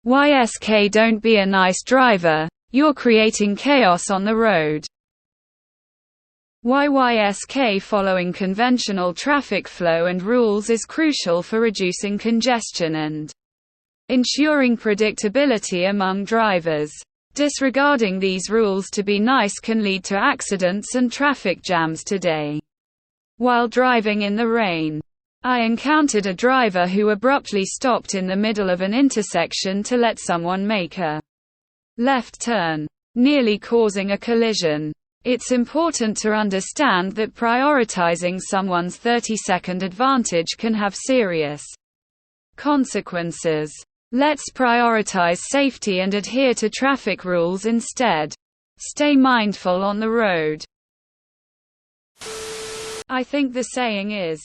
YSK Don't be a nice driver. You're creating chaos on the road. YYSK Following conventional traffic flow and rules is crucial for reducing congestion and ensuring predictability among drivers. Disregarding these rules to be nice can lead to accidents and traffic jams today. While driving in the rain, I encountered a driver who abruptly stopped in the middle of an intersection to let someone make a left turn, nearly causing a collision. It's important to understand that prioritizing someone's 30-second advantage can have serious consequences. Let's prioritize safety and adhere to traffic rules instead. Stay mindful on the road. I think the saying is,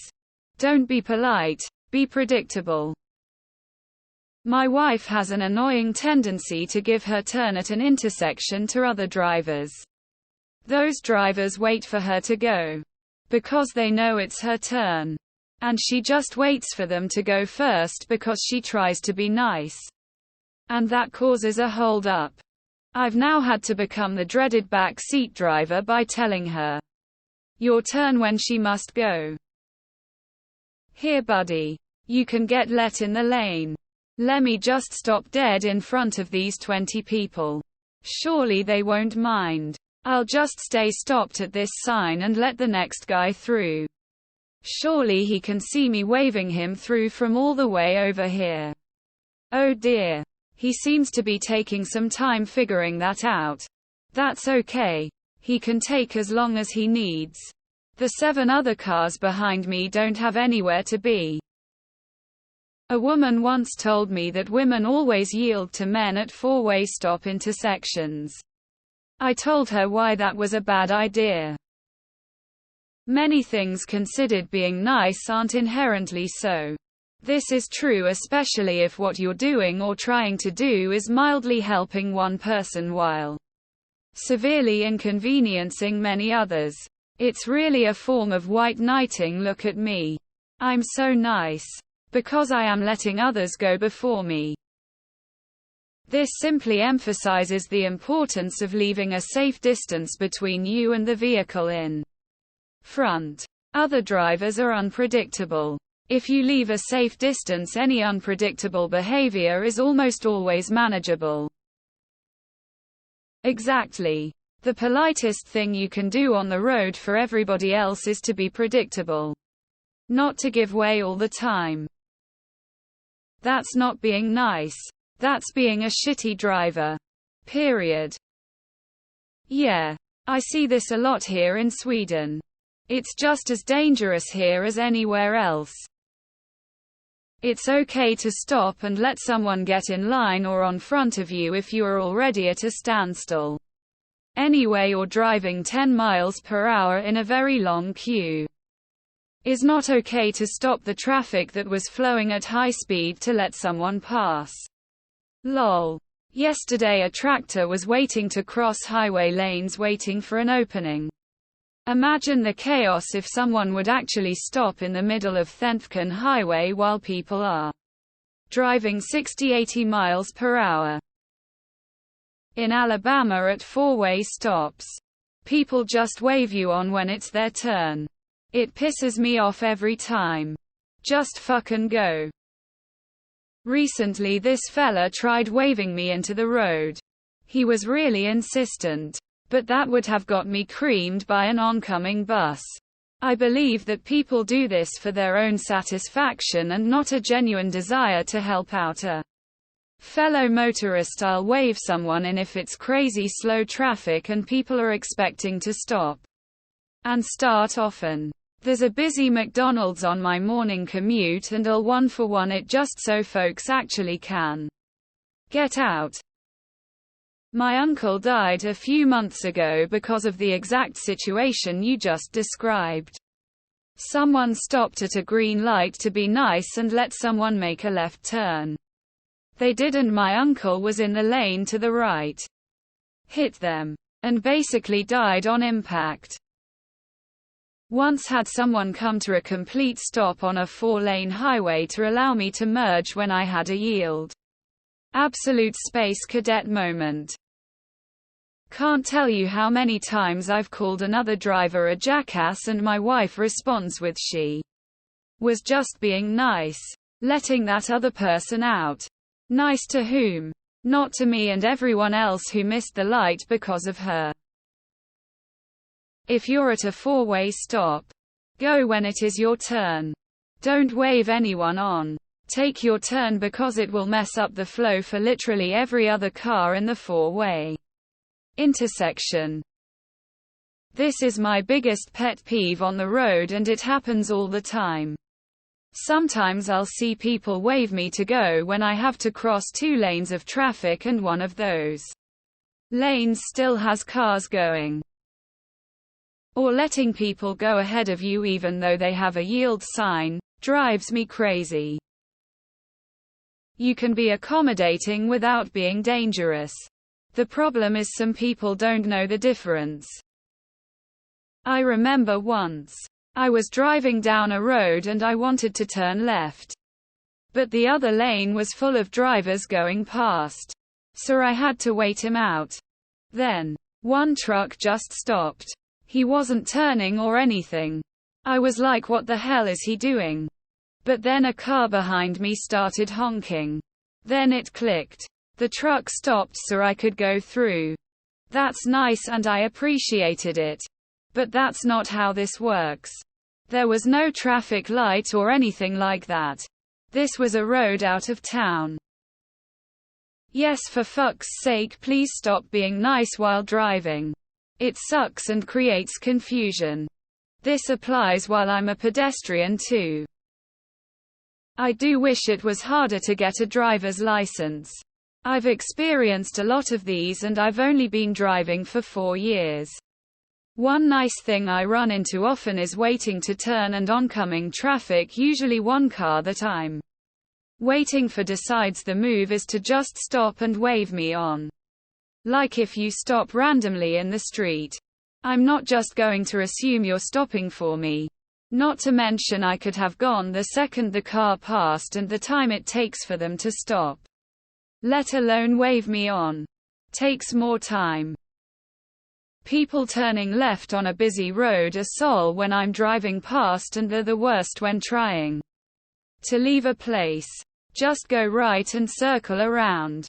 don't be polite, be predictable. My wife has an annoying tendency to give her turn at an intersection to other drivers. Those drivers wait for her to go because they know it's her turn. And she just waits for them to go first because she tries to be nice. And that causes a hold-up. I've now had to become the dreaded back seat driver by telling her, your turn, when she must go. Here buddy, you can get let in the lane. Lemme just stop dead in front of these 20 people. Surely they won't mind. I'll just stay stopped at this sign and let the next guy through. Surely he can see me waving him through from all the way over here. Oh dear. He seems to be taking some time figuring that out. That's okay. He can take as long as he needs. The 7 other cars behind me don't have anywhere to be. A woman once told me that women always yield to men at 4-way stop intersections. I told her why that was a bad idea. Many things considered being nice aren't inherently so. This is true especially if what you're doing or trying to do is mildly helping one person while severely inconveniencing many others. It's really a form of white knighting. Look at me. I'm so nice. Because I am letting others go before me. This simply emphasizes the importance of leaving a safe distance between you and the vehicle in front. Other drivers are unpredictable. If you leave a safe distance, any unpredictable behavior is almost always manageable. Exactly. The politest thing you can do on the road for everybody else is to be predictable. Not to give way all the time. That's not being nice. That's being a shitty driver. Period. Yeah. I see this a lot here in Sweden. It's just as dangerous here as anywhere else. It's okay to stop and let someone get in line or on front of you if you are already at a standstill. Anyway, you're driving 10 miles per hour in a very long queue. It's not okay to stop the traffic that was flowing at high speed to let someone pass. Lol. Yesterday a tractor was waiting to cross highway lanes waiting for an opening. Imagine the chaos if someone would actually stop in the middle of Thentken Highway while people are driving 60-80 miles per hour. In Alabama at 4-way stops, people just wave you on when it's their turn. It pisses me off every time. Just fucking go. Recently this fella tried waving me into the road. He was really insistent. But that would have got me creamed by an oncoming bus. I believe that people do this for their own satisfaction and not a genuine desire to help out a fellow motorist. I'll wave someone in if it's crazy slow traffic and people are expecting to stop and start often. There's a busy McDonald's on my morning commute and I'll 1-for-1 it just so folks actually can get out. My uncle died a few months ago because of the exact situation you just described. Someone stopped at a green light to be nice and let someone make a left turn. They didn't. My uncle was in the lane to the right. Hit them. And basically died on impact. Once had someone come to a complete stop on a 4-lane highway to allow me to merge when I had a yield. Absolute space cadet moment. Can't tell you how many times I've called another driver a jackass and my wife responds with she was just being nice. Letting that other person out. Nice to whom? Not to me and everyone else who missed the light because of her. If you're at a four-way stop, go when it is your turn. Don't wave anyone on. Take your turn because it will mess up the flow for literally every other car in the four-way intersection. This is my biggest pet peeve on the road and it happens all the time. Sometimes I'll see people wave me to go when I have to cross two lanes of traffic and one of those lanes still has cars going. Or letting people go ahead of you even though they have a yield sign, drives me crazy. You can be accommodating without being dangerous. The problem is some people don't know the difference. I remember once, I was driving down a road and I wanted to turn left. But the other lane was full of drivers going past. So I had to wait him out. Then, one truck just stopped. He wasn't turning or anything. I was like, what the hell is he doing? But then a car behind me started honking. Then it clicked. The truck stopped so I could go through. That's nice and I appreciated it. But that's not how this works. There was no traffic light or anything like that. This was a road out of town. Yes, for fuck's sake, please stop being nice while driving. It sucks and creates confusion. This applies while I'm a pedestrian too. I do wish it was harder to get a driver's license. I've experienced a lot of these and I've only been driving for 4 years. One nice thing I run into often is waiting to turn and oncoming traffic, usually one car that I'm waiting for decides the move is to just stop and wave me on. Like if you stop randomly in the street. I'm not just going to assume you're stopping for me. Not to mention I could have gone the second the car passed and the time it takes for them to stop. Let alone wave me on. Takes more time. People turning left on a busy road are sol when I'm driving past and they're the worst when trying to leave a place. Just go right and circle around.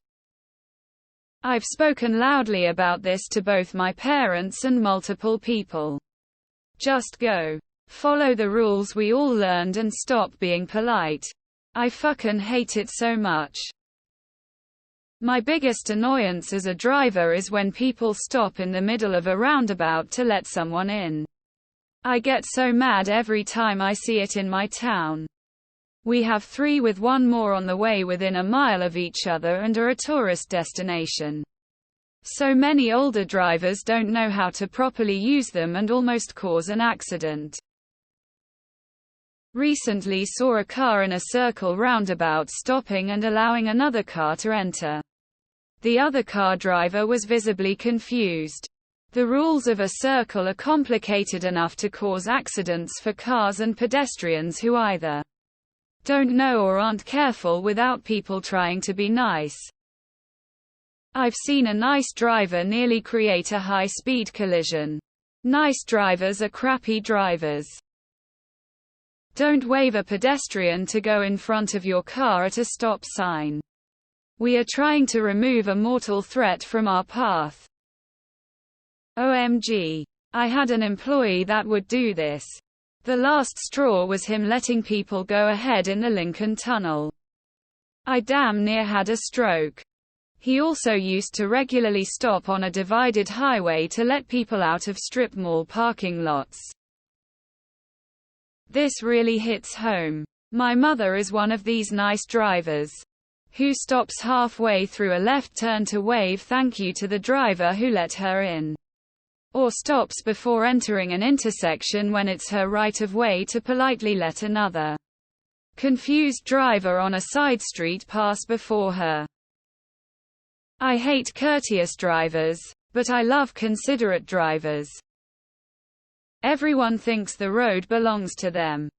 I've spoken loudly about this to both my parents and multiple people. Just go. Follow the rules we all learned and stop being polite. I fucking hate it so much. My biggest annoyance as a driver is when people stop in the middle of a roundabout to let someone in. I get so mad every time I see it in my town. We have 3 with one more on the way within a mile of each other and are a tourist destination. So many older drivers don't know how to properly use them and almost cause an accident. Recently saw a car in a circle roundabout stopping and allowing another car to enter. The other car driver was visibly confused. The rules of a circle are complicated enough to cause accidents for cars and pedestrians who either don't know or aren't careful without people trying to be nice. I've seen a nice driver nearly create a high-speed collision. Nice drivers are crappy drivers. Don't wave a pedestrian to go in front of your car at a stop sign. We are trying to remove a mortal threat from our path. OMG. I had an employee that would do this. The last straw was him letting people go ahead in the Lincoln Tunnel. I damn near had a stroke. He also used to regularly stop on a divided highway to let people out of strip mall parking lots. This really hits home. My mother is one of these nice drivers who stops halfway through a left turn to wave thank you to the driver who let her in. Or stops before entering an intersection when it's her right of way to politely let another confused driver on a side street pass before her. I hate courteous drivers, but I love considerate drivers. Everyone thinks the road belongs to them.